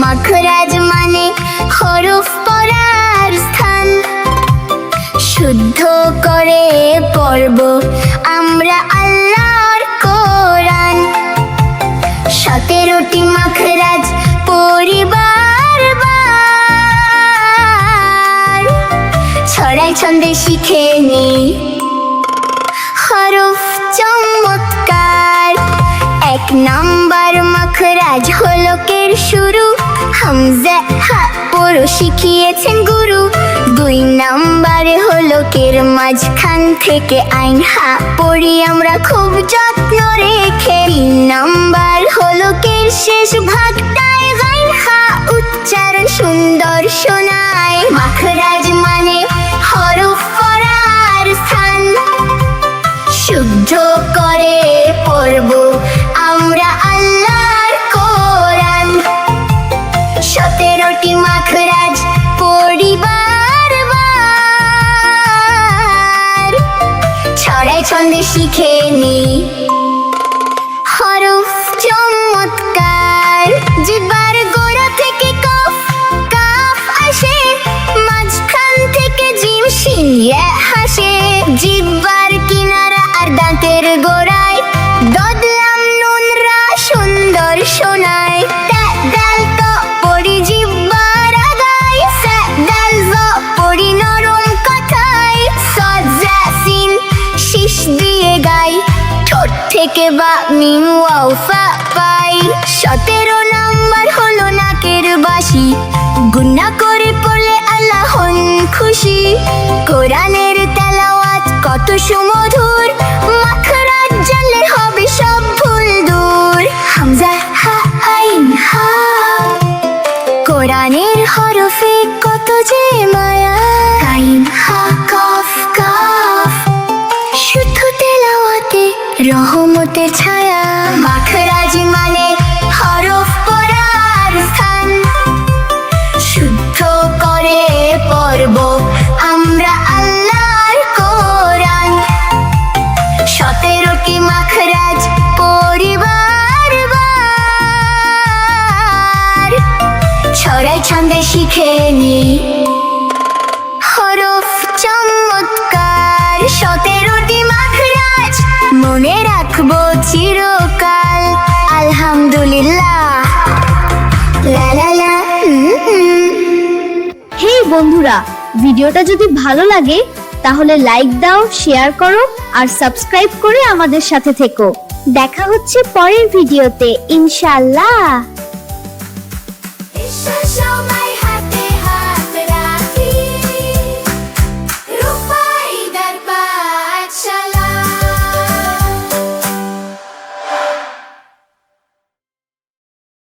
মাখরাজ মানে হরফ পড়ার স্থান, শুদ্ধ করে পড়ব আমরা আল্লাহর কোরআন। 17টি মাখরাজ পরিবার ছড়াই ছন্দে শিখে নি হরফ চমৎকার। 1 নাম্বার মাখরাজ হলকের শুরু, হামজা হা পুরো শিখিয়েছেন গুরু। 2 নাম্বারে হলকের মাঝখান থেকে আইন হা পড়ি আমরা খুব যত্ন রেখে। 3 নাম্বার হলকের শেষ ভাগটায় গাইন হা উচ্চারণ সুন্দর শোনায়। মাখরাজ মানে হরফ পড়ার স্থান, শুদ্ধ করে পড়ব আমরা আল্লাহর কোরআন। 17টি মাখরাজ পরিবার ছড়াই ছন্দে শিখে নি হরফ চমৎকার। জিহ্বার গোড়া থেকে কফ কাফ আসে, মাঝখান থেকে জিম শিন ইয়া হাসে। জিহ্বার কিনারা আর দাঁতের গোড়ায় দদ লাম নুন রা সুন্দর শোনায়। তা দাল তো পড়ি জিহ্বার আগায়, সা দাল জ পড়ি নরম কথায়। সদ জা সিন শিশ দিয়ে গাই, ঠোঁট থেকে বা মিম ওয়াও ফা পাই। 17 নাম্বার হলো নাকের বাঁশি, গুনাহ করে পড়লে আল্লাহ হন খুশি। কোরআনের তেলাওয়াত কত সুমধুর, মাখরাজ জানলে হবে সব ভুল দূর। হামজা হা আইন হা, কোরআনের হরফে কত যে মায়া। আইন হা কফ কাফ, শুদ্ধ তেলাওয়াতে রহমতের ছায়া। মাখরাজ মানে হরফ পড়ার স্থান, শুদ্ধ করে পড়ব আমরা আল্লাহর কোরআন। 17টি মাখরাজ পরিবার ছড়াই ছন্দে শিখে নি হরফ চমৎকার। 17টি মাখরাজ মনে রাখবো চিরকাল। আলহামদুলিল্লাহ লা লা লা। হে বন্ধুরা, ভিডিওটা যদি ভালো লাগে তাহলে লাইক দাও, শেয়ার করো আর সাবস্ক্রাইব করে আমাদের সাথে থেকো। দেখা হচ্ছে পরের ভিডিওতে ইনশাআল্লাহ।